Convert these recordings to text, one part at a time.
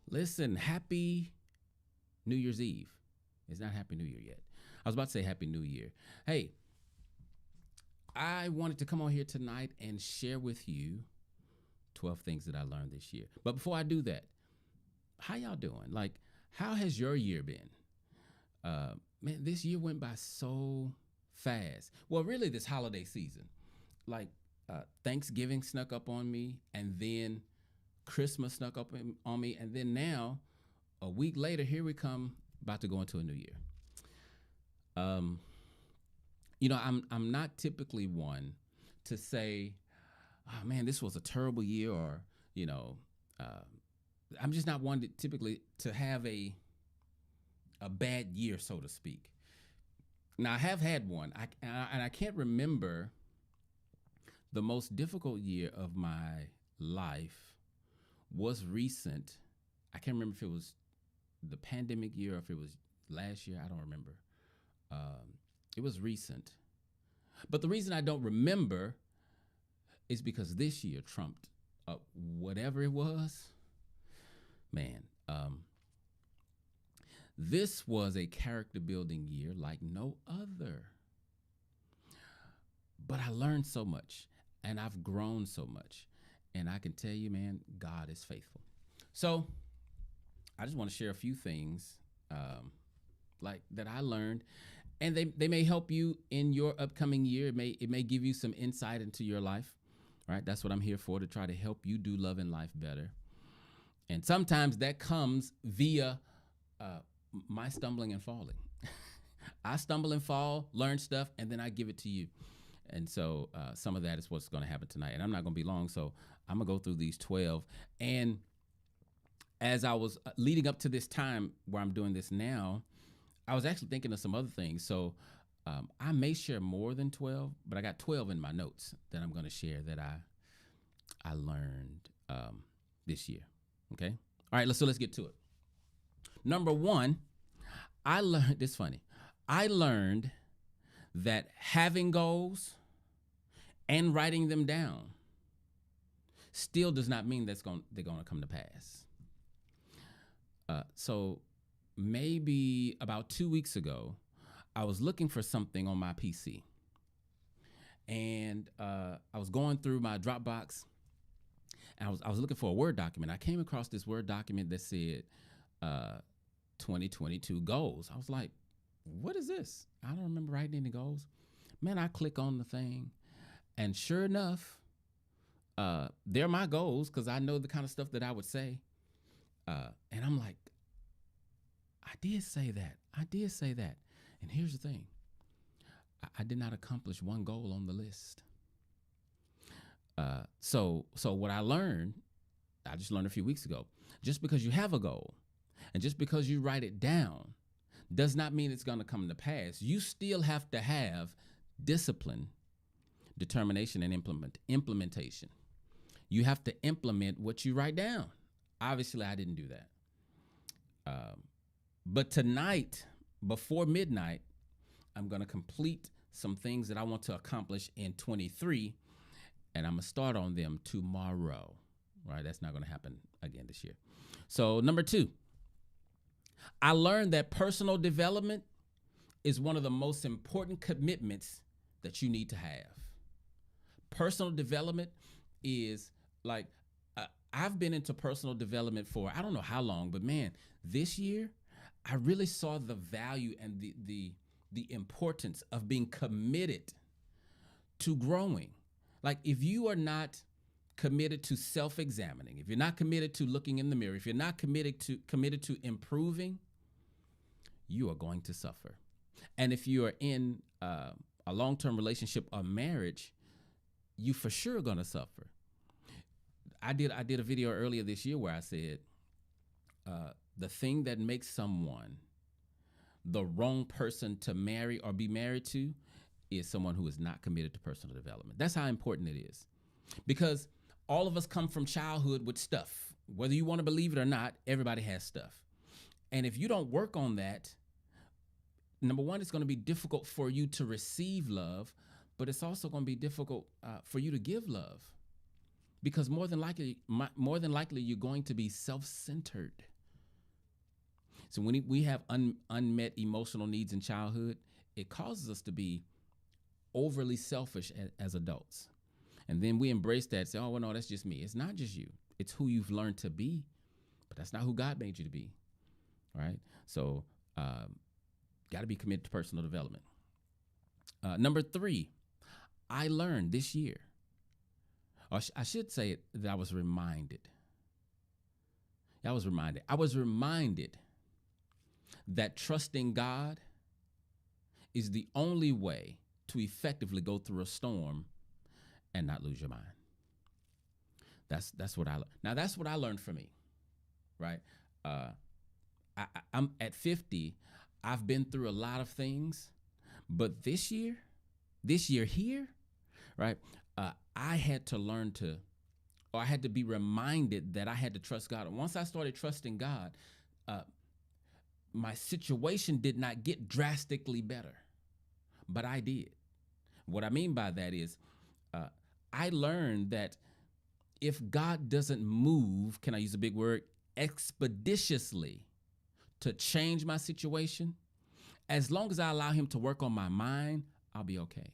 Listen, happy New Year's Eve. It's not Happy New Year yet. I was about to say Happy New Year. Hey, I wanted to come on here tonight and share with you 12 things that I learned this year. But before I do that, how y'all doing? Like, how has your year been? Man, this year went by so fast. Well, really, this holiday season. Like, Thanksgiving snuck up on me, and then Christmas snuck up on me, and then now, a week later, here we come, about to go into a new year. Um, I'm not typically one to say, "Oh man, this was a terrible year," or uh, I'm just not one to typically to have a bad year, so to speak. Now I have had one, and I can't remember the most difficult year of my life was recent. I can't remember if it was the pandemic year or if it was last year. I don't remember. It was recent. But the reason I don't remember is because this year trumped whatever it was. Man, this was a character building year like no other. But I learned so much and I've grown so much. And I can tell you, man, God is faithful. So I just want to share a few things like that I learned, and they may help you in your upcoming year. It may give you some insight into your life, right? That's what I'm here for, to try to help you do love and life better. And sometimes that comes via my stumbling and falling. I stumble and fall, learn stuff, and then I give it to you. And so some of that is what's going to happen tonight. And I'm not going to be long, so I'm going to go through these 12. And as I was leading up to this time where I'm doing this now, I was actually thinking of some other things. So I may share more than 12, but I got 12 in my notes that I'm going to share that I learned this year. Okay. All right. So let's get to it. Number one, I learned, it's funny. I learned that having goals and writing them down still does not mean they're going to come to pass. So maybe about 2 weeks ago, I was looking for something on my PC, and I was going through my Dropbox, and I was looking for a Word document. I came across this Word document that said 2022 goals. I was like, what is this? I don't remember writing any goals. Man, I click on the thing, and sure enough, they're my goals, because I know the kind of stuff that I would say. And I'm like, I did say that. And here's the thing. I did not accomplish one goal on the list. So what I just learned a few weeks ago, just because you have a goal and just because you write it down does not mean it's going to come to pass. You still have to have discipline, determination, and implementation. You have to implement what you write down. Obviously, I didn't do that. But tonight, before midnight, I'm going to complete some things that I want to accomplish in 23, and I'm going to start on them tomorrow. Right? That's not going to happen again this year. So, number 2, I learned that personal development is one of the most important commitments that you need to have. Personal development is like, I've been into personal development for I don't know how long, but man, this year I really saw the value and the importance of being committed to growing. Like, if you are not committed to self-examining, if you're not committed to looking in the mirror, if you're not committed to improving, you are going to suffer. And if you are in a long-term relationship or marriage, you for sure are going to suffer. I did a video earlier this year where I said the thing that makes someone the wrong person to marry or be married to is someone who is not committed to personal development. That's how important it is, because all of us come from childhood with stuff. Whether you want to believe it or not, everybody has stuff. And if you don't work on that, number one, it's going to be difficult for you to receive love, but it's also going to be difficult for you to give love, because more than likely you're going to be self-centered. So when we have unmet emotional needs in childhood, it causes us to be overly selfish as adults. And then we embrace that, say, oh, well, no, that's just me. It's not just you. It's who you've learned to be, but that's not who God made you to be, right? So got to be committed to personal development. Number 3, I learned this year, or I should say that I was reminded. I was reminded that trusting God is the only way to effectively go through a storm and not lose your mind. That's what I learned. Now, that's what I learned for me, right? I'm at 50. I've been through a lot of things, but this year here, right? I had to learn to, or I had to be reminded that I had to trust God. And once I started trusting God, my situation did not get drastically better, but I did. What I mean by that is, I learned that if God doesn't move, can I use a big word, expeditiously to change my situation, as long as I allow him to work on my mind, I'll be okay.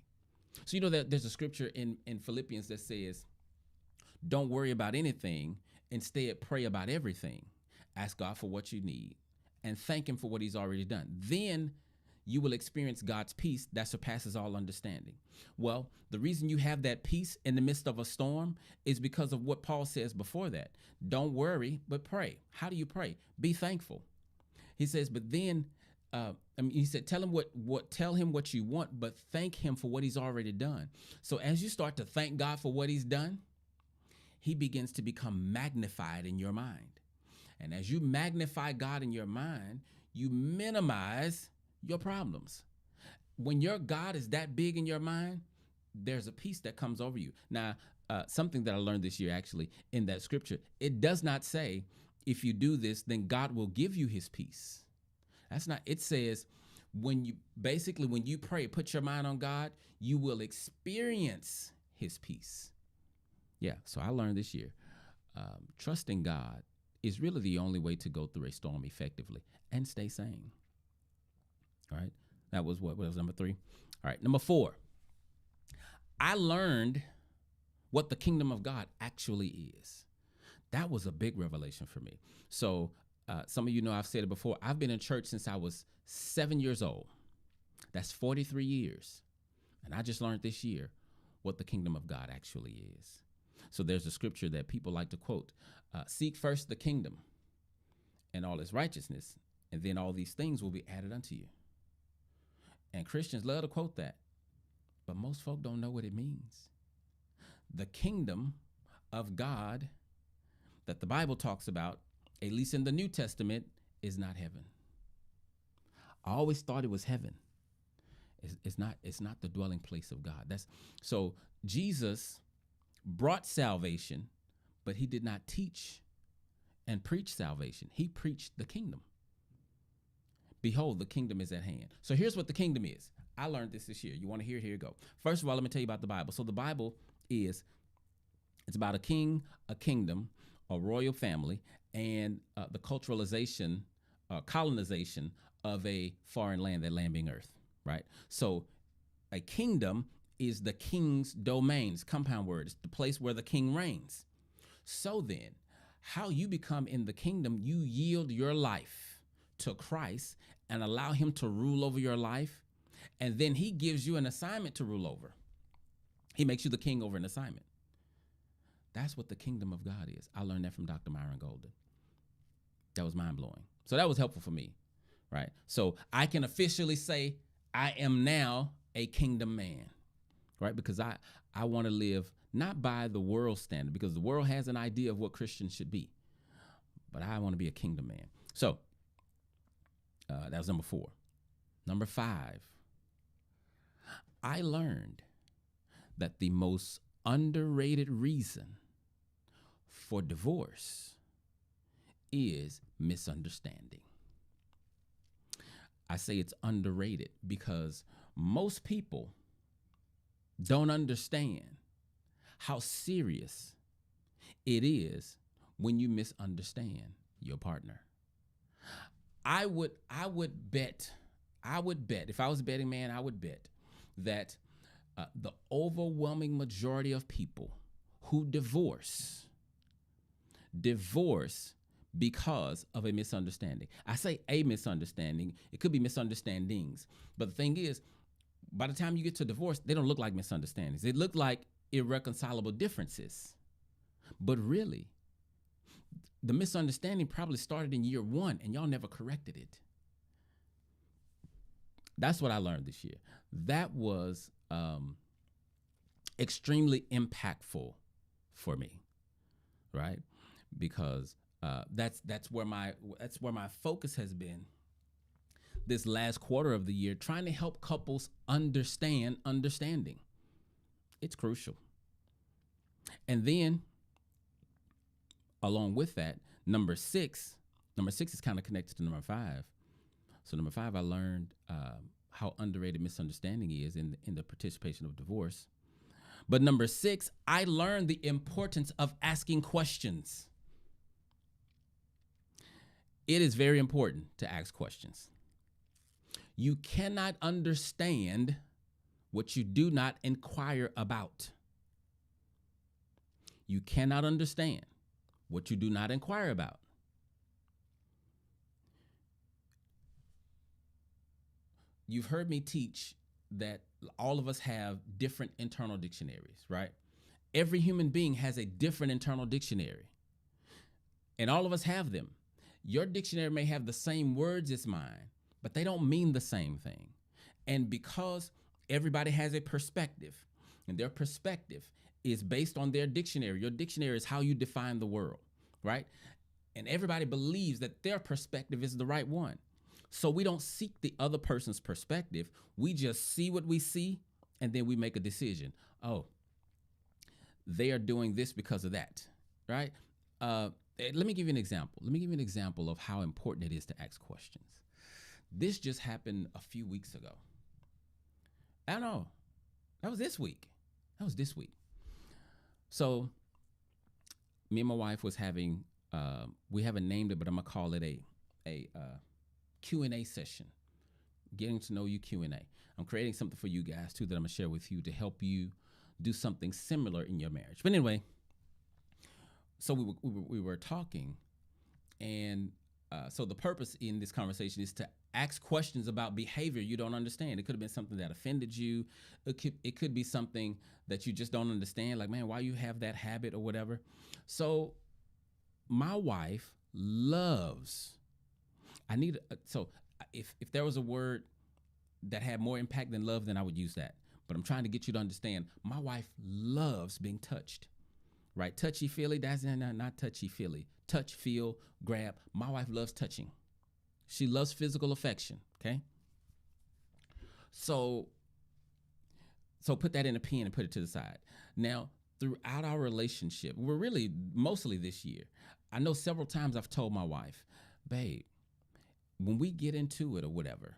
So you know that there's a scripture in Philippians that says, don't worry about anything. Instead, pray about everything. Ask God for what you need and thank him for what he's already done. Then you will experience God's peace that surpasses all understanding. Well, the reason you have that peace in the midst of a storm is because of what Paul says before that. Don't worry, but pray. How do you pray? Be thankful. He says, but then, he said, tell him what you want, but thank him for what he's already done. So as you start to thank God for what he's done, he begins to become magnified in your mind. And as you magnify God in your mind, you minimize your problems. When your God is that big in your mind, there's a peace that comes over you. Now, something that I learned this year, actually, in that scripture, it does not say, if you do this, then God will give you his peace. That's not, it says, when you pray, put your mind on God, you will experience his peace. Yeah, so I learned this year, trusting God is really the only way to go through a storm effectively and stay sane. All right, that was what was number 3. All right, number 4, I learned what the kingdom of God actually is. That was a big revelation for me. So some of you know I've said it before. I've been in church since I was 7 years old. That's 43 years. And I just learned this year what the kingdom of God actually is. So there's a scripture that people like to quote, seek first the kingdom and all its righteousness, and then all these things will be added unto you. And Christians love to quote that, but most folk don't know what it means. The kingdom of God that the Bible talks about, at least in the New Testament, is not heaven. I always thought it was heaven. It's not the dwelling place of God. So Jesus brought salvation, but he did not teach and preach salvation. He preached the kingdom. Behold, the kingdom is at hand. So here's what the kingdom is. I learned this year. You want to hear it? Here you go. First of all, let me tell you about the Bible. So the Bible it's about a king, a kingdom, a royal family, and the colonization of a foreign land, that land being earth, right? So a kingdom is the king's domains, compound words, the place where the king reigns. So then, how you become in the kingdom, you yield your life to Christ and allow him to rule over your life, and then he gives you an assignment to rule over. He makes you the king over an assignment. That's what the kingdom of God is. I learned that from Dr. Myron Golden. That was mind-blowing. So that was helpful for me, right? So I can officially say I am now a kingdom man, right? Because I want to live not by the world standard, because the world has an idea of what Christians should be, but I want to be a kingdom man. So that was number 4. Number 5, I learned that the most underrated reason for divorce is misunderstanding. I say it's underrated because most people don't understand how serious it is when you misunderstand your partner. I would bet if I was a betting man, I would bet that the overwhelming majority of people who divorce because of a misunderstanding. I say a misunderstanding, it could be misunderstandings. But the thing is, by the time you get to divorce, they don't look like misunderstandings. They look like irreconcilable differences. But really, the misunderstanding probably started in year one and y'all never corrected it. That's what I learned this year. That was extremely impactful for me, right? Because that's where my focus has been this last quarter of the year, trying to help couples understand understanding. It's crucial. And then, along with that, number six is kind of connected to number five. So number five, I learned how underrated misunderstanding is in the participation of divorce. But number six, I learned the importance of asking questions. It is very important to ask questions. You cannot understand what you do not inquire about. You cannot understand what you do not inquire about. You've heard me teach that all of us have different internal dictionaries, right? Every human being has a different internal dictionary, and all of us have them. Your dictionary may have the same words as mine, but they don't mean the same thing. And because everybody has a perspective, and their perspective is based on their dictionary, your dictionary is how you define the world, right? And everybody believes that their perspective is the right one. So we don't seek the other person's perspective. We just see what we see, and then we make a decision. Oh, they are doing this because of that, right? Let me give you an example. Let me give you an example of how important it is to ask questions. This just happened a few weeks ago. I don't know. That was this week. So me and my wife was having, we haven't named it, but I'm going to call it a Q&A session, getting to know you Q&A. I'm creating something for you guys too that I'm gonna share with you to help you do something similar in your marriage. But anyway, so we were talking, and so the purpose in this conversation is to ask questions about behavior you don't understand. It could have been something that offended you. It could be something that you just don't understand, like, man, why you have that habit or whatever. So my wife loves. If there was a word that had more impact than love, then I would use that. But I'm trying to get you to understand, my wife loves being touched, right? Touchy-feely, that's not touchy-feely. Touch, feel, grab. My wife loves touching. She loves physical affection, okay? So put that in a pen and put it to the side. Now, throughout our relationship, we're really mostly this year, I know several times I've told my wife, babe, when we get into it or whatever,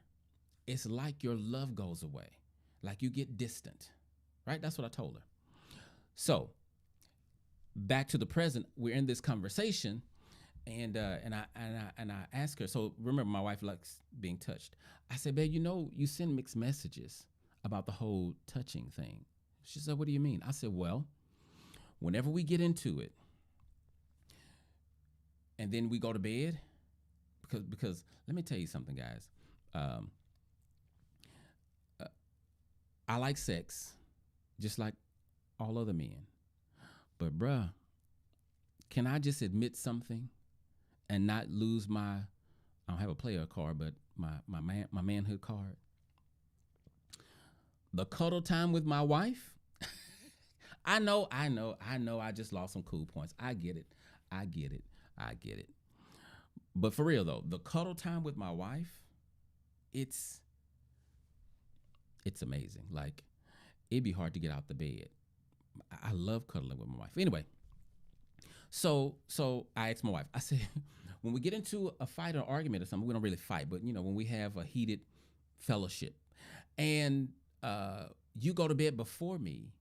it's like your love goes away, like you get distant, right? That's what I told her. So back to the present, we're in this conversation, and I ask her. So remember, my wife likes being touched. I said, babe, you send mixed messages about the whole touching thing. She said, what do you mean? I said, well, whenever we get into it, and then we go to bed. Because let me tell you something, guys. I like sex just like all other men. But bruh, can I just admit something and not lose I don't have a player card, but my manhood card? The cuddle time with my wife. I know. I just lost some cool points. I get it. But for real though, the cuddle time with my wife, it's amazing. Like, it'd be hard to get out the bed. I love cuddling with my wife. Anyway, so I asked my wife, I said, when we get into a fight or argument or something, we don't really fight, but when we have a heated fellowship and you go to bed before me,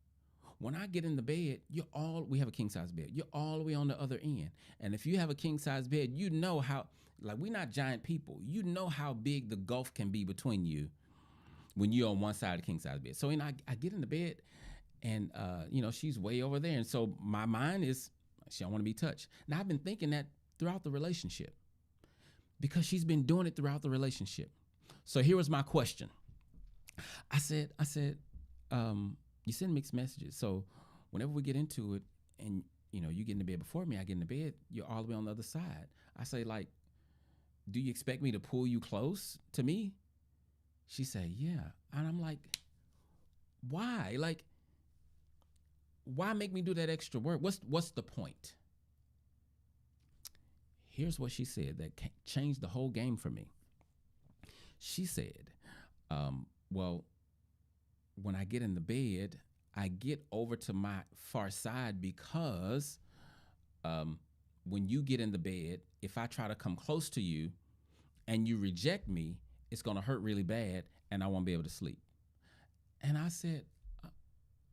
when I get in the bed, we have a king size bed. You're all the way on the other end. And if you have a king size bed, you know how, like, we're not giant people. You know how big the gulf can be between you when you're on one side of the king size bed. So, I get in the bed and, she's way over there. And so my mind is, she don't want to be touched. Now, I've been thinking that throughout the relationship because she's been doing it throughout the relationship. So here was my question. I said, you send mixed messages. So whenever we get into it and, you get in the bed before me, I get in the bed, you're all the way on the other side. I say, like, do you expect me to pull you close to me? She said, yeah. And I'm like, why? Like, why make me do that extra work? What's the point? Here's what she said that changed the whole game for me. She said, well, when I get in the bed, I get over to my far side because when you get in the bed, if I try to come close to you and you reject me, it's going to hurt really bad and I won't be able to sleep. And I said,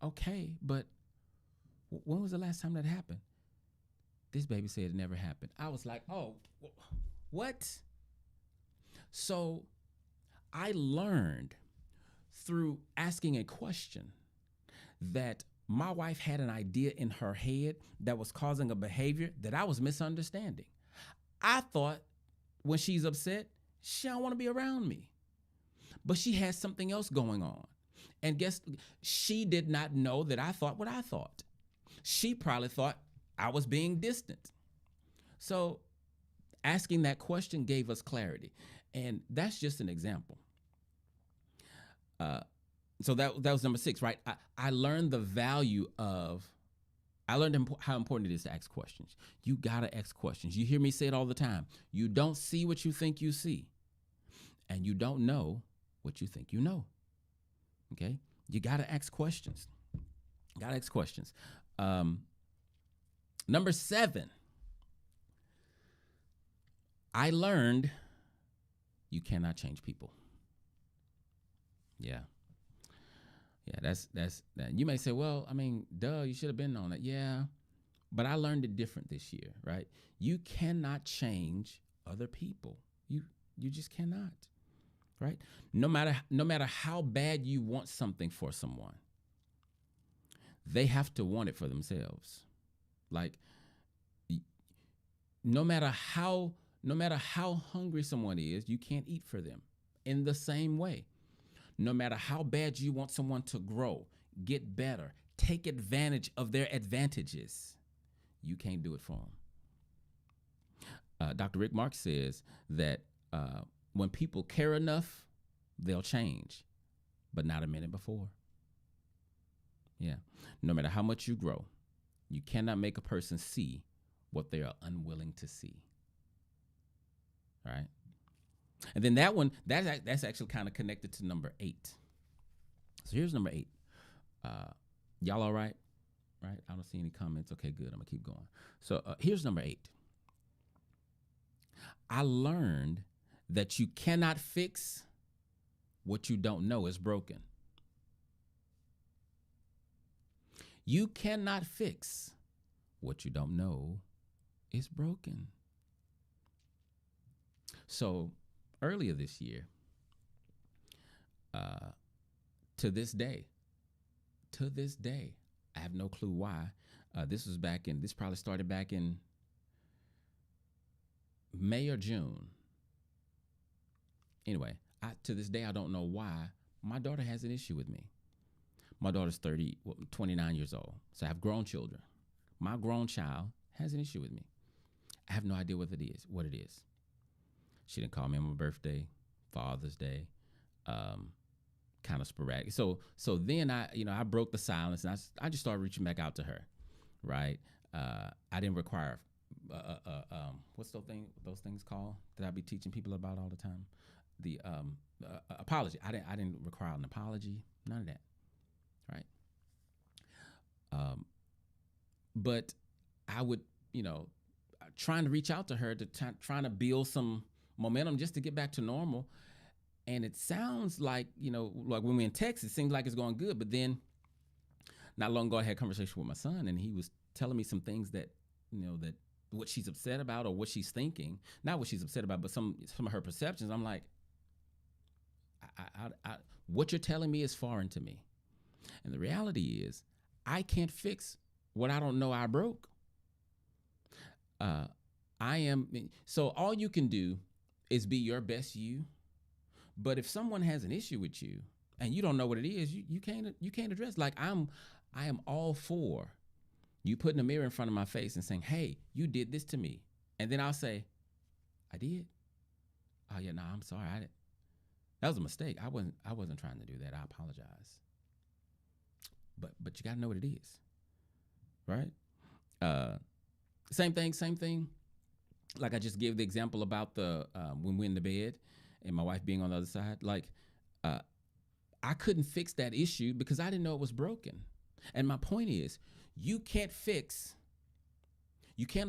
okay, but when was the last time that happened? This baby said it never happened. I was like, oh, what? So I learned through asking a question that my wife had an idea in her head that was causing a behavior that I was misunderstanding. I thought when she's upset, she don't want to be around me. But she has something else going on. And she did not know that I thought what I thought. She probably thought I was being distant. So asking that question gave us clarity. And that's just an example. So that was number 6, right? I learned the value of, I learned how important it is to ask questions. You gotta ask questions. You hear me say it all the time. You don't see what you think you see. And you don't know what you think you know. Okay? You gotta ask questions. Gotta ask questions. Number 7, I learned you cannot change people. Yeah. That's that. You may say, well, I mean, duh, you should have been on it. Yeah. But I learned it different this year, right? You cannot change other people. You just cannot. Right? No matter how bad you want something for someone, they have to want it for themselves. Like, no matter how hungry someone is, you can't eat for them. In the same way, no matter how bad you want someone to grow, get better, take advantage of their advantages, you can't do it for them. Dr. Rick Marks says that when people care enough, they'll change, but not a minute before. Yeah. No matter how much you grow, you cannot make a person see what they are unwilling to see. All right. And then that one, that's actually kind of connected to number 8. So here's number 8. Y'all all right? Right? I don't see any comments. Okay, good. I'm going to keep going. So here's number 8. I learned that you cannot fix what you don't know is broken. You cannot fix what you don't know is broken. So earlier this year, to this day, I have no clue why. This probably started back in May or June. Anyway, to this day, I don't know why my daughter has an issue with me. My daughter's 29 years old, so I have grown children. My grown child has an issue with me. I have no idea what it is. She didn't call me on my birthday, Father's Day, kind of sporadic. So then I broke the silence and I just started reaching back out to her, right? I didn't require what's those things called that I be teaching people about all the time? The apology. I didn't require an apology, none of that, right? But I would, trying to reach out to her to trying to build some momentum just to get back to normal. And it sounds like, like when we're in Texas, it seems like it's going good. But then not long ago, I had a conversation with my son, and he was telling me some things that, that what she's upset about or what she's thinking, not what she's upset about, but some of her perceptions. I'm like, what you're telling me is foreign to me. And the reality is, I can't fix what I don't know I broke. So all you can do is be your best you. But if someone has an issue with you and you don't know what it is, you can't address. Like I am all for you putting a mirror in front of my face and saying, "Hey, you did this to me," and then I'll say, "I did." Oh yeah, no, I'm sorry. That was a mistake. I wasn't trying to do that. I apologize. But you got to know what it is, right? Same thing. Like I just gave the example about the when we're in the bed and my wife being on the other side. Like I couldn't fix that issue because I didn't know it was broken. And my point is, you can't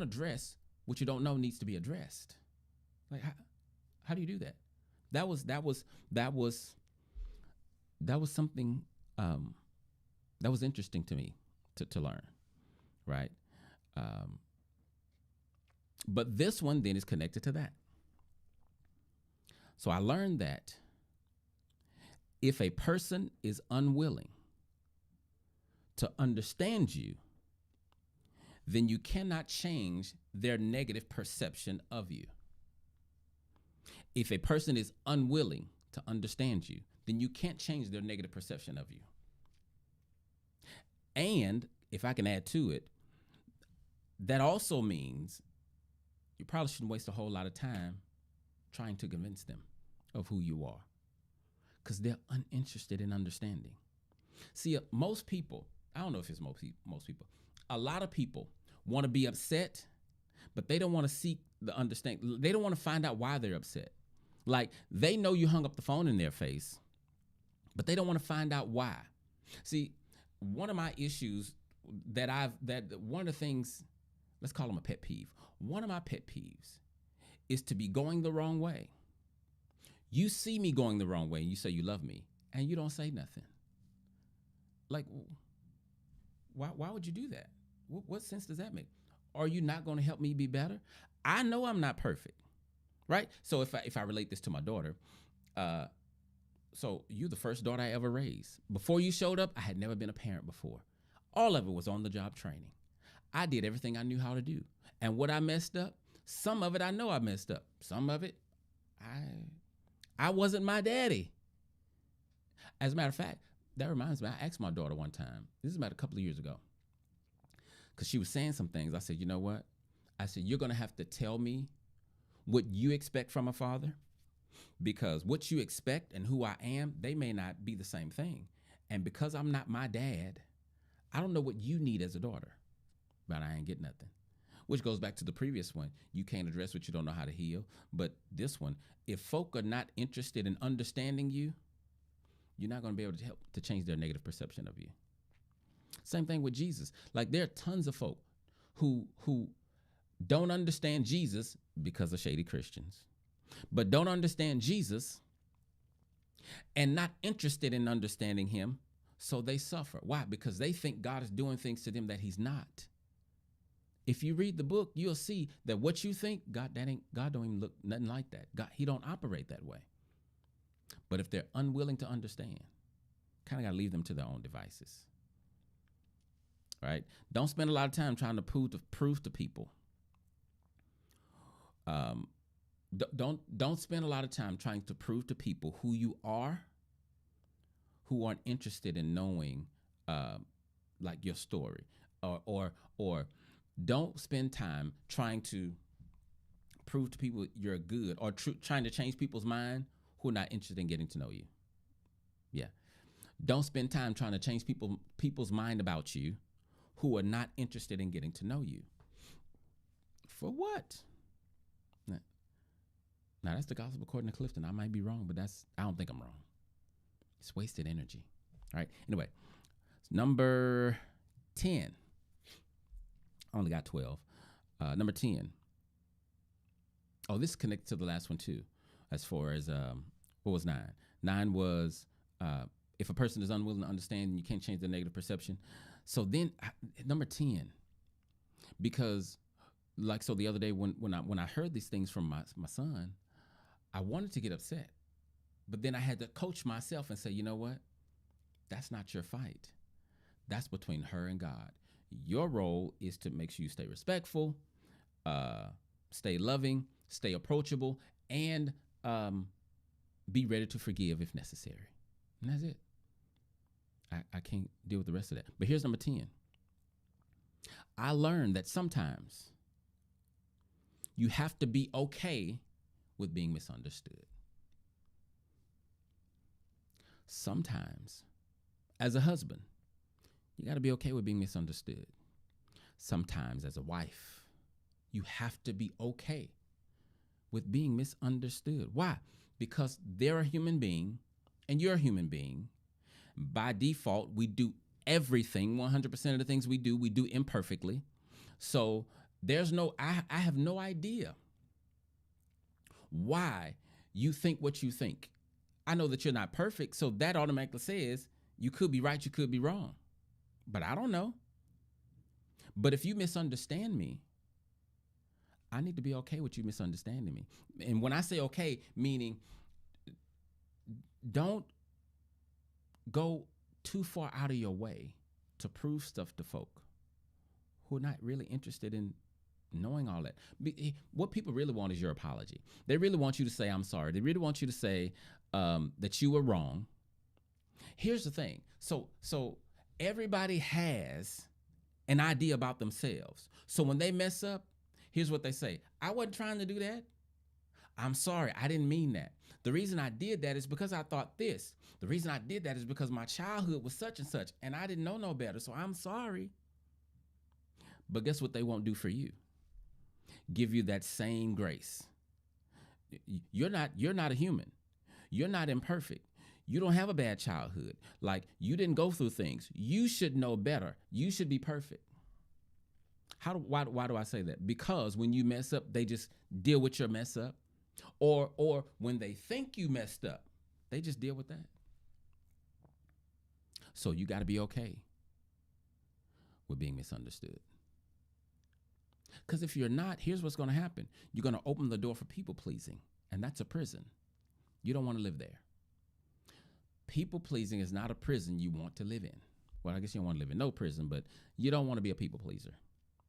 address what you don't know needs to be addressed. Like how do you do that? That was something that was interesting to me to learn, right? But this one then is connected to that. So I learned that if a person is unwilling to understand you, then you cannot change their negative perception of you. If a person is unwilling to understand you, then you can't change their negative perception of you. And if I can add to it, that also means you probably shouldn't waste a whole lot of time trying to convince them of who you are, because they're uninterested in understanding. See, most people, I don't know if it's most people, a lot of people want to be upset, but they don't want to seek the understanding. They don't want to find out why they're upset. Like, they know you hung up the phone in their face, but they don't want to find out why. See, one of my issues one of the things, let's call them a pet peeve. One of my pet peeves is to be going the wrong way. You see me going the wrong way and you say you love me and you don't say nothing. Like, why would you do that? What sense does that make? Are you not going to help me be better? I know I'm not perfect, right? So if I relate this to my daughter, so you're the first daughter I ever raised. Before you showed up, I had never been a parent before. All of it was on the job training. I did everything I knew how to do. And what I messed up, some of it I know I messed up. Some of it, I wasn't my daddy. As a matter of fact, that reminds me, I asked my daughter one time, this is about a couple of years ago, because she was saying some things. I said, you know what? I said, you're going to have to tell me what you expect from a father, because what you expect and who I am, they may not be the same thing. And because I'm not my dad, I don't know what you need as a daughter, but I ain't get nothing. Which goes back to the previous one. You can't address what you don't know how to heal. But this one, if folk are not interested in understanding you, you're not going to be able to help to change their negative perception of you. Same thing with Jesus. Like, there are tons of folk who don't understand Jesus because of shady Christians, but don't understand Jesus and not interested in understanding him, so they suffer. Why? Because they think God is doing things to them that he's not. If you read the book, you'll see that what you think, God don't even look nothing like that. God, he don't operate that way. But if they're unwilling to understand, kind of got to leave them to their own devices. Right? Don't spend a lot of time trying to prove to people. Don't spend a lot of time trying to prove to people who you are, who aren't interested in knowing, like, your story, or don't spend time trying to prove to people you're good, or trying to change people's mind who are not interested in getting to know you. Yeah. Don't spend time trying to change people's mind about you who are not interested in getting to know you. For what? Now, that's the gospel according to Clifton. I might be wrong, but I don't think I'm wrong. It's wasted energy. All right. Anyway, number 10. I only got 12. Number 10. Oh, this connects to the last one too, as far as what was 9? 9 was if a person is unwilling to understand, you can't change their negative perception. So then, number 10, because like, so the other day when I heard these things from my son, I wanted to get upset, but then I had to coach myself and say, you know what? That's not your fight. That's between her and God. Your role is to make sure you stay respectful, stay loving, stay approachable, and be ready to forgive if necessary. And that's it. I can't deal with the rest of that. But here's number 10. I learned that sometimes you have to be okay with being misunderstood. Sometimes, as a husband, you got to be okay with being misunderstood. Sometimes, as a wife, you have to be okay with being misunderstood. Why? Because they're a human being and you're a human being. By default, we do everything, 100% of the things we do imperfectly. So there's I have no idea why you think what you think. I know that you're not perfect, so that automatically says you could be right, you could be wrong. But I don't know. But if you misunderstand me, I need to be okay with you misunderstanding me. And when I say okay, meaning don't go too far out of your way to prove stuff to folk who are not really interested in knowing all that. What people really want is your apology. They really want you to say, I'm sorry. They really want you to say that you were wrong. Here's the thing. So everybody has an idea about themselves. So when they mess up, here's what they say. I wasn't trying to do that. I'm sorry. I didn't mean that. The reason I did that is because I thought this. The reason I did that is because my childhood was such and such, and I didn't know no better. So I'm sorry. But guess what they won't do for you? Give you that same grace. You're not a human. You're not imperfect. You don't have a bad childhood. Like, you didn't go through things. You should know better. You should be perfect. Why do I say that? Because when you mess up, they just deal with your mess up. Or when they think you messed up, they just deal with that. So you got to be okay with being misunderstood. Because if you're not, here's what's going to happen. You're going to open the door for people pleasing, and that's a prison. You don't want to live there. People pleasing is not a prison you want to live in. Well, I guess you don't want to live in no prison, but you don't want to be a people pleaser.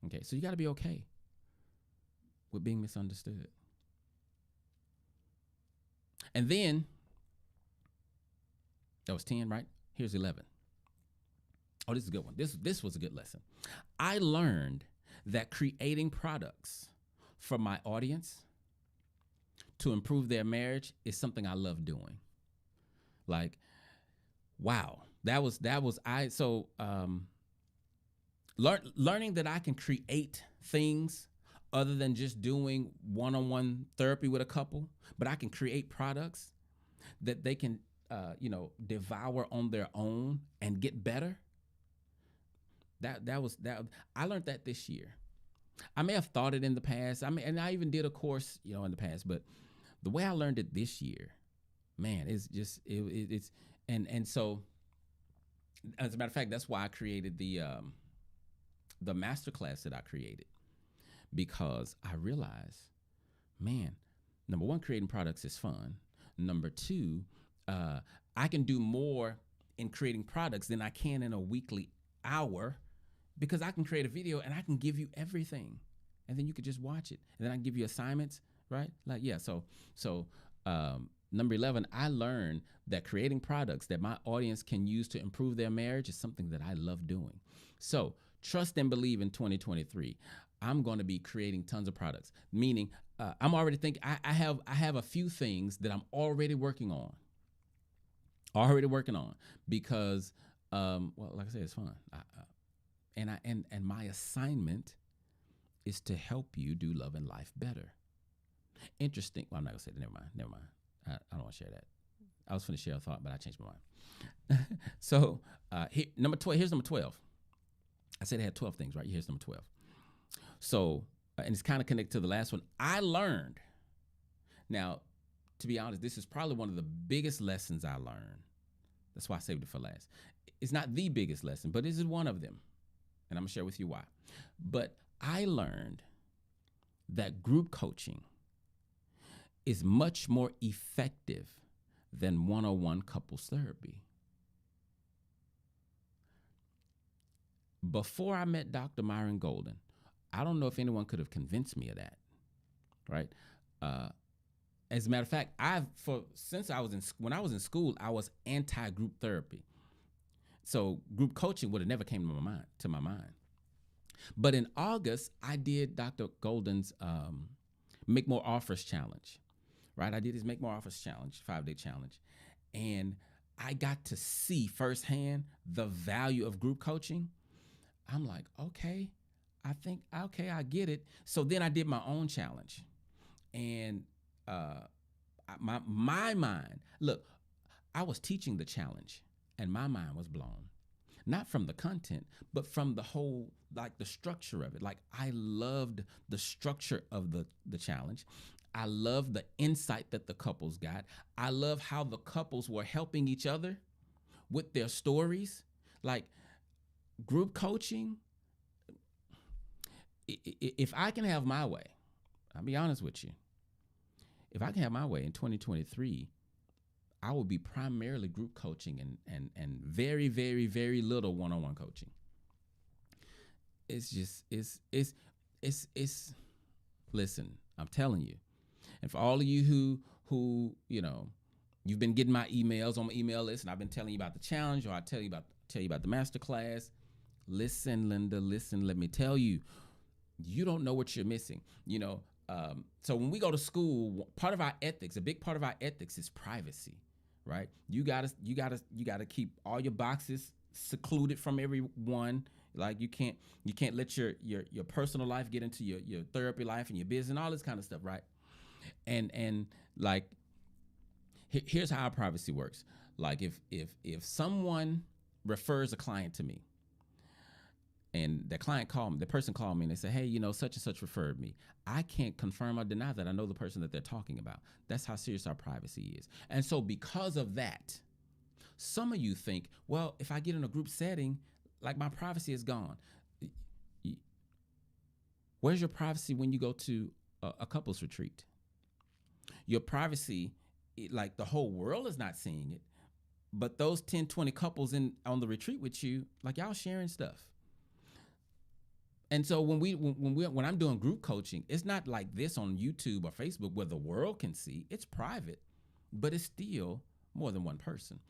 Okay, so you got to be okay with being misunderstood. And then, that was 10, right? Here's 11. Oh, this is a good one. This was a good lesson. I learned that creating products for my audience to improve their marriage is something I love doing. Like, wow, learning that I can create things other than just doing one-on-one therapy with a couple, but I can create products that they can, devour on their own and get better. I learned that this year. I may have thought it in the past. And I even did a course, in the past, but the way I learned it this year, man, it's just, and so as a matter of fact, that's why I created the masterclass that I created, because I realized, man, number one, creating products is fun. Number two, I can do more in creating products than I can in a weekly hour, because I can create a video and I can give you everything, and then you could just watch it, and then I can give you assignments, right? Like, yeah. So number 11, I learned that creating products that my audience can use to improve their marriage is something that I love doing. So trust and believe in 2023. I'm going to be creating tons of products, meaning I'm already thinking, I have a few things that I'm already working on. Because, like I said, it's fun. And my assignment is to help you do love and life better. Interesting. Well, I'm not gonna say that. Never mind. I don't want to share that. I was going to share a thought, but I changed my mind. So here's number 12. I said I had 12 things, right? Here's number 12. So, and it's kind of connected to the last one. I learned. Now, to be honest, this is probably one of the biggest lessons I learned That's why I saved it for last. It's not the biggest lesson, but it is one of them. And I'm going to share with you why. But I learned that group coaching is much more effective than one-on-one couples therapy. Before I met Dr. Myron Golden, I don't know if anyone could have convinced me of that, right? As a matter of fact, when I was in school, I was anti-group therapy. So group coaching would have never came to my mind. But in August, I did Dr. Golden's Make More Offers challenge, right? I did his Make More Offers challenge, 5-day challenge. And I got to see firsthand the value of group coaching. I'm like, okay, I get it. So then I did my own challenge. And my mind, look, I was teaching the challenge and my mind was blown. Not from the content, but from the whole, like the structure of it. Like I loved the structure of the challenge. I love the insight that the couples got. I love how the couples were helping each other with their stories. Like group coaching, if I can have my way, I'll be honest with you. If I can have my way in 2023, I will be primarily group coaching and very, very, very little one-on-one coaching. It's just, listen, I'm telling you. And for all of you who, you've been getting my emails on my email list and I've been telling you about the challenge or I tell you about the masterclass. Listen, Linda, listen, let me tell you, you don't know what you're missing. So when we go to school, a big part of our ethics is privacy, right? You gotta keep all your boxes secluded from everyone. Like you can't let your personal life get into your therapy life and your business and all this kind of stuff, right? And like here's how our privacy works. Like if someone refers a client to me, and the person called me and they said, hey, such and such referred me. I can't confirm or deny that I know the person that they're talking about. That's how serious our privacy is. And so because of that, some of you think, well, if I get in a group setting, like my privacy is gone. Where's your privacy when you go to a couples retreat? Your privacy, like the whole world is not seeing it, but those 10, 20 couples on the retreat with you, like y'all sharing stuff. And so when I'm doing group coaching, it's not like this on YouTube or Facebook where the world can see. It's private, but it's still more than one person,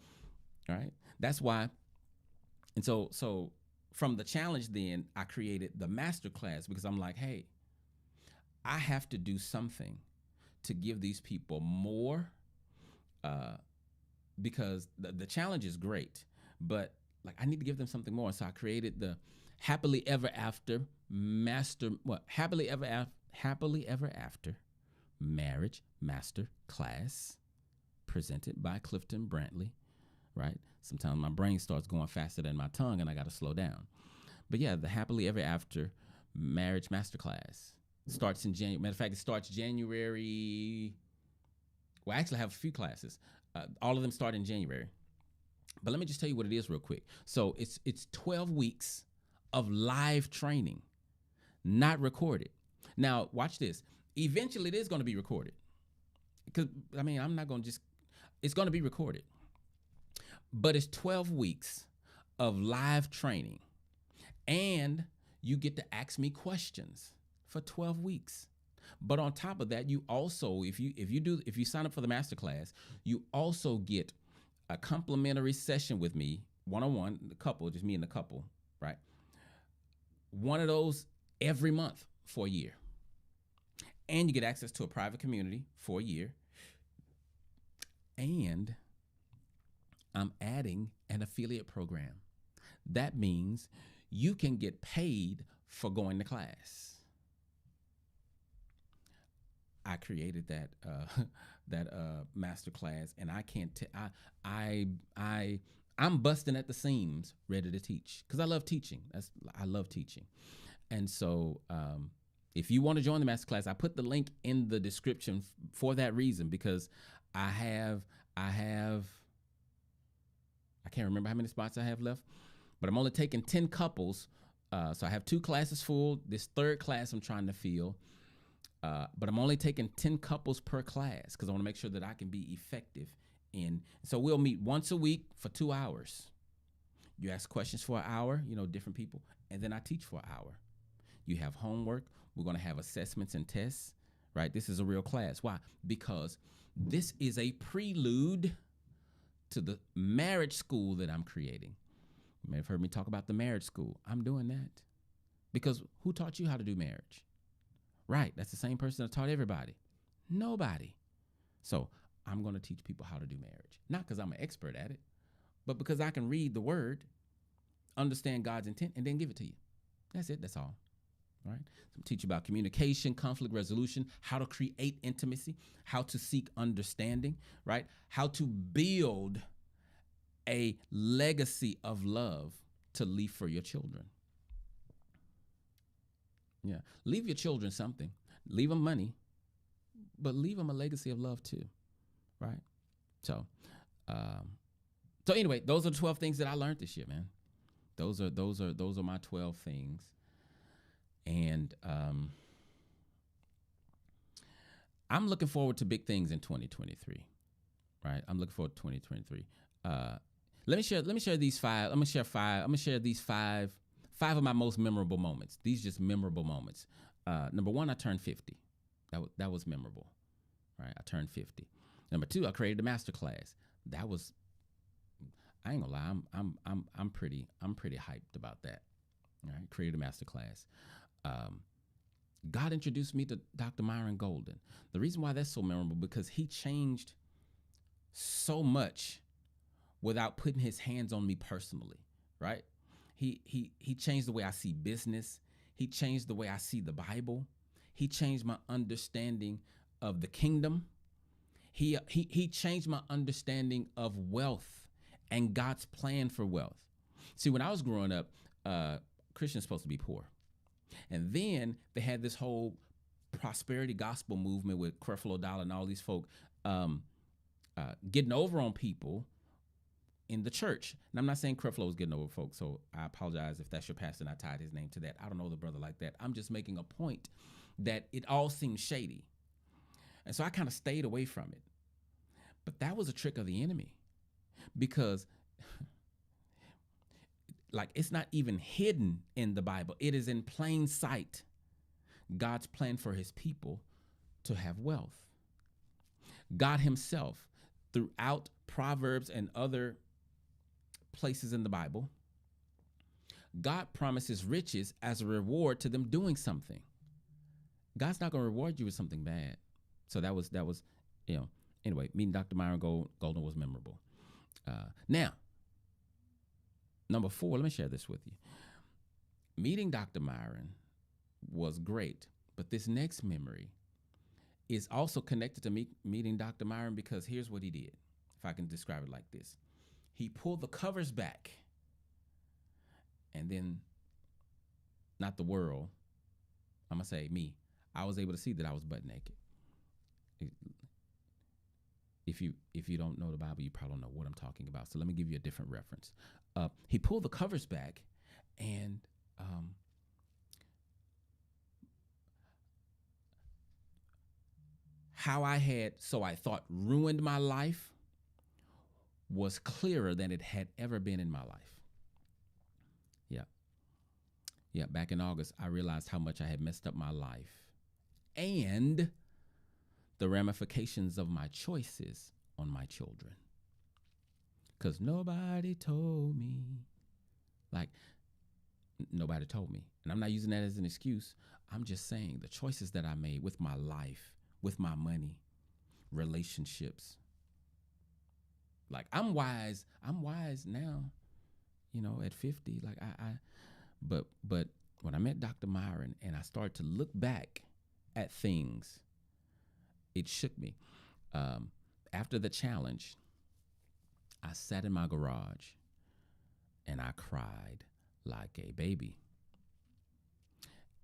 right? That's why. And so from the challenge, then I created the masterclass because I'm like, hey, I have to do something to give these people more, because the challenge is great, but like I need to give them something more. So I created the Happily Ever After Happily Ever After Marriage Master Class, presented by Clifton Brantley, right? Sometimes my brain starts going faster than my tongue and I got to slow down. But yeah, the Happily Ever After Marriage Master Class starts in January. Matter of fact, it starts January. Well, I actually have a few classes. All of them start in January. But let me just tell you what it is real quick. So it's 12 weeks of live training, not recorded. Now, watch this. Eventually, it is going to be recorded. Because, I'm not going to it's going to be recorded. But it's 12 weeks of live training. And you get to ask me questions for 12 weeks. But on top of that, you also, if you sign up for the masterclass, you also get a complimentary session with me, one-on-one, the couple, just me and the couple, right? One of those every month for a year. And you get access to a private community for a year. And I'm adding an affiliate program. That means you can get paid for going to class. I created that master class, and I can't. I'm busting at the seams, ready to teach because I love teaching. I love teaching, and so if you want to join the master class, I put the link in the description for that reason because I have I can't remember how many spots I have left, but I'm only taking 10 couples. So I have 2 classes full. This third class I'm trying to fill. But I'm only taking 10 couples per class because I want to make sure that I can be effective in. So we'll meet once a week for 2 hours. You ask questions for an hour, different people, and then I teach for an hour. You have homework. We're going to have assessments and tests, right? This is a real class. Why? Because this is a prelude to the marriage school that I'm creating. You may have heard me talk about the marriage school. I'm doing that because who taught you how to do marriage? Right, that's the same person that taught everybody. Nobody. So I'm going to teach people how to do marriage. Not because I'm an expert at it, but because I can read the word, understand God's intent, and then give it to you. That's it. That's all. Right? So teach you about communication, conflict resolution, how to create intimacy, how to seek understanding, right? How to build a legacy of love to leave for your children. Yeah. Leave your children something. Leave them money, but leave them a legacy of love too. Right? So anyway, those are the 12 things that I learned this year, man. Those are my 12 things. And I'm looking forward to big things in 2023. Right? I'm looking forward to 2023. Let me share these 5. I'm gonna share these five of my most memorable moments. These just memorable moments. Number 1, I turned 50. That was memorable, right? I turned 50. Number 2, I created a master class. That was, I ain't gonna lie, I'm pretty hyped about that. All right, created a master class. God introduced me to Dr. Myron Golden. The reason why that's so memorable because he changed so much without putting his hands on me personally, right? He changed the way I see business. He changed the way I see the Bible. He changed my understanding of the kingdom. He changed my understanding of wealth and God's plan for wealth. See, when I was growing up, Christians supposed to be poor. And then they had this whole prosperity gospel movement with Creflo Dollar and all these folk getting over on people in the church. And I'm not saying Creflo was getting over folks, so I apologize if that's your pastor and I tied his name to that. I don't know the brother like that. I'm just making a point that it all seems shady. And so I kind of stayed away from it. But that was a trick of the enemy because like it's not even hidden in the Bible. It is in plain sight. God's plan for his people to have wealth. God himself, throughout Proverbs and other places in the Bible, God promises riches as a reward to them doing something. God's not going to reward you with something bad. So that was anyway, meeting Dr. Myron Golden was memorable. Now, number 4, let me share this with you. Meeting Dr. Myron was great, but this next memory is also connected to me meeting Dr. Myron because here's what he did, if I can describe it like this. He pulled the covers back, and then, not the world, I'm going to say me, I was able to see that I was butt naked. If you don't know the Bible, you probably don't know what I'm talking about. So let me give you a different reference. He pulled the covers back, and how I had, so I thought, ruined my life was clearer than it had ever been in my life. Yeah, back in August, I realized how much I had messed up my life and the ramifications of my choices on my children. Because nobody told me. Like, nobody told me. And I'm not using that as an excuse. I'm just saying the choices that I made with my life, with my money, relationships. Like, I'm wise now, at 50. Like, but when I met Dr. Myron and I started to look back at things, it shook me. After the challenge, I sat in my garage and I cried like a baby.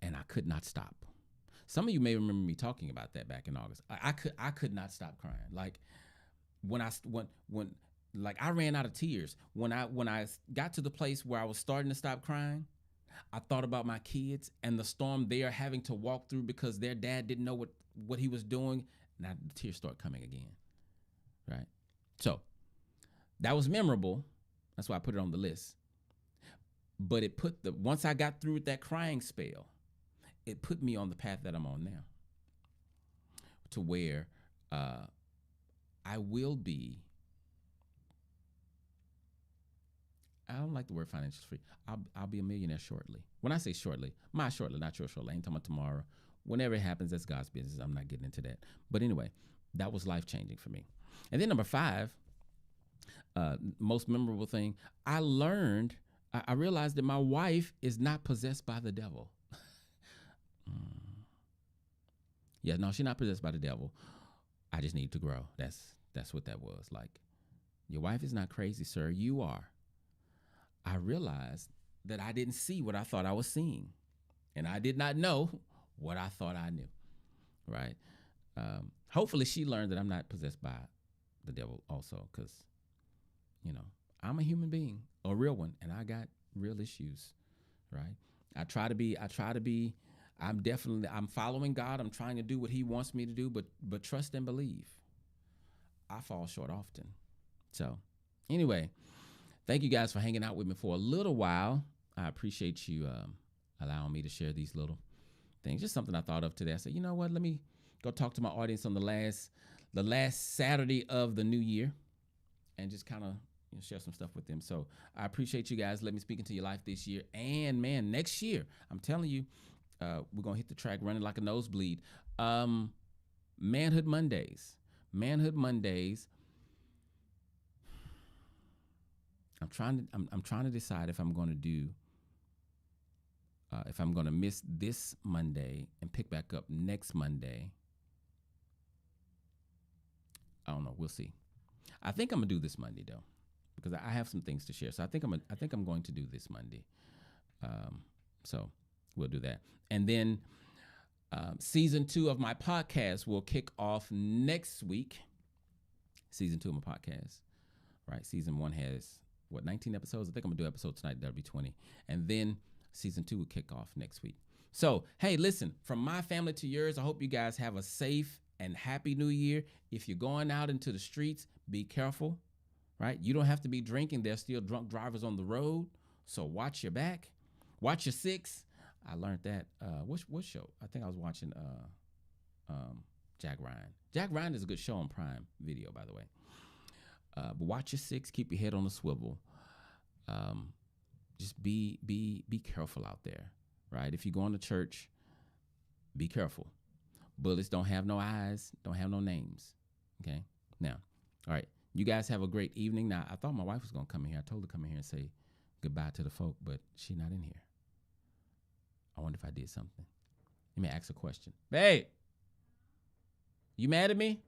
And I could not stop. Some of you may remember me talking about that back in August. I could not stop crying. Like when like I ran out of tears when I got to the place where I was starting to stop crying. I thought about my kids and the storm they are having to walk through because their dad didn't know what he was doing. Now the tears start coming again, right? So that was memorable. That's why I put it on the list. But it put once I got through with that crying spell, it put me on the path that I'm on now, to where I will be. I don't like the word financial free. I'll be a millionaire shortly. When I say shortly, my shortly, not your shortly. I ain't talking about tomorrow. Whenever it happens, that's God's business. I'm not getting into that. But anyway, that was life-changing for me. And then number 5, most memorable thing, I realized that my wife is not possessed by the devil. Yeah, no, she's not possessed by the devil. I just need to grow. That's what that was. Like, your wife is not crazy, sir. You are. I realized that I didn't see what I thought I was seeing, and I did not know what I thought I knew, right? Hopefully she learned that I'm not possessed by the devil also, because, I'm a human being, a real one, and I got real issues, right? I'm following God. I'm trying to do what he wants me to do, but trust and believe. I fall short often. So anyway, thank you guys for hanging out with me for a little while. I appreciate you allowing me to share these little things. Just something I thought of today. I said, you know what? Let me go talk to my audience on the last Saturday of the new year, and just kind of share some stuff with them. So I appreciate you guys. Let me speak into your life this year. And man, next year, I'm telling you, we're going to hit the track running like a nosebleed. Manhood Mondays. I'm trying to decide if I'm going to miss this Monday and pick back up next Monday. I don't know. We'll see. I think I'm gonna do this Monday though, because I have some things to share. So I think I'm going to do this Monday. So we'll do that, and then season 2 of my podcast will kick off next week. Season 2 of my podcast, right? Season 1 has 19 episodes? I think I'm gonna do episode tonight. That'll be 20. And then season 2 will kick off next week. So, hey, listen, from my family to yours, I hope you guys have a safe and happy new year. If you're going out into the streets, be careful, right? You don't have to be drinking. There's still drunk drivers on the road. So watch your back. Watch your 6. I learned that. What show? I think I was watching Jack Ryan. Jack Ryan is a good show on Prime Video, by the way. But watch your 6. Keep your head on a swivel. Just be careful out there, right? If you're going to church, be careful. Bullets don't have no eyes, don't have no names. Okay? Now, all right. You guys have a great evening. Now, I thought my wife was going to come in here. I told her to come in here and say goodbye to the folk, but she's not in here. I wonder if I did something. Let me ask a question. Babe, you mad at me?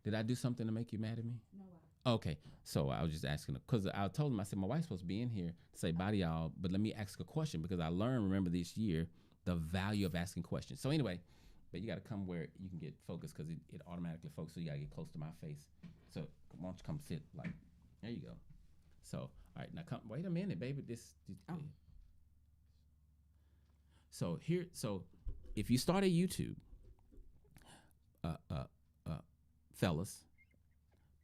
Did I do something to make you mad at me? No. Okay. So I was just asking, because I told him, I said, my wife's supposed to be in here to say bye to y'all, but let me ask a question, because I learned, remember this year, the value of asking questions. So anyway, but you got to come where you can get focused, because it automatically focuses, so you got to get close to my face. So why don't you come sit, like, there you go. So, all right, now come, wait a minute, baby. So if you start a YouTube, fellas,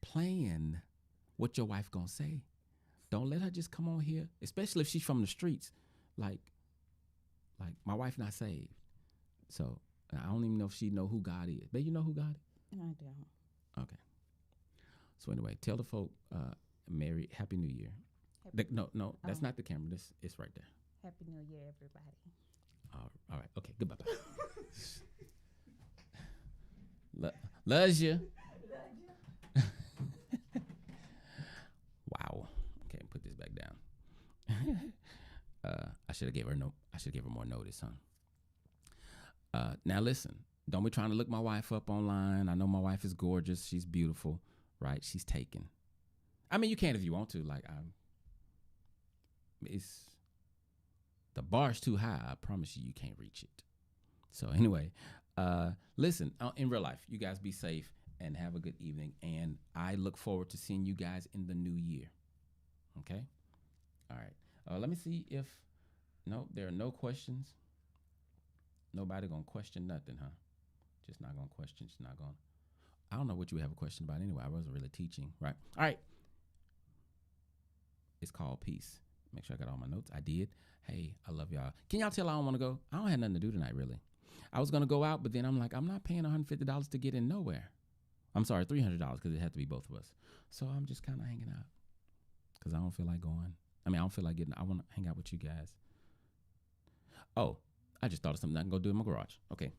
plan what your wife gonna say. Don't let her just come on here, especially if she's from the streets. Like my wife not saved, so I don't even know if she know who God is. But you know who God is? I don't. Okay. So anyway, tell the folk, Merry Happy New Year. No, that's not the camera. It's right there. Happy New Year, everybody. All right. Okay. Goodbye. Loves you. Wow. Okay, put this back down. I should have gave her more notice, huh? Now listen, don't be trying to look my wife up online. I know my wife is gorgeous. She's beautiful, right? She's taken. I mean, you can if you want to. Like, the bar's too high. I promise you can't reach it. So anyway, listen, in real life, you guys be safe and have a good evening. And I look forward to seeing you guys in the new year. Okay? All right. Let me see if, no, there are no questions. Nobody going to question nothing, huh? Just not going to question. Just not going to. I don't know what you have a question about anyway. I wasn't really teaching, right? All right. It's called peace. Make sure I got all my notes. I did. Hey, I love y'all. Can y'all tell I don't want to go? I don't have nothing to do tonight, really. I was going to go out, but then I'm like, I'm not paying $150 to get in nowhere. I'm sorry, $300 because it had to be both of us. So I'm just kind of hanging out because I don't feel like going. I mean, I don't feel like getting. I want to hang out with you guys. Oh, I just thought of something I can go do in my garage. Okay.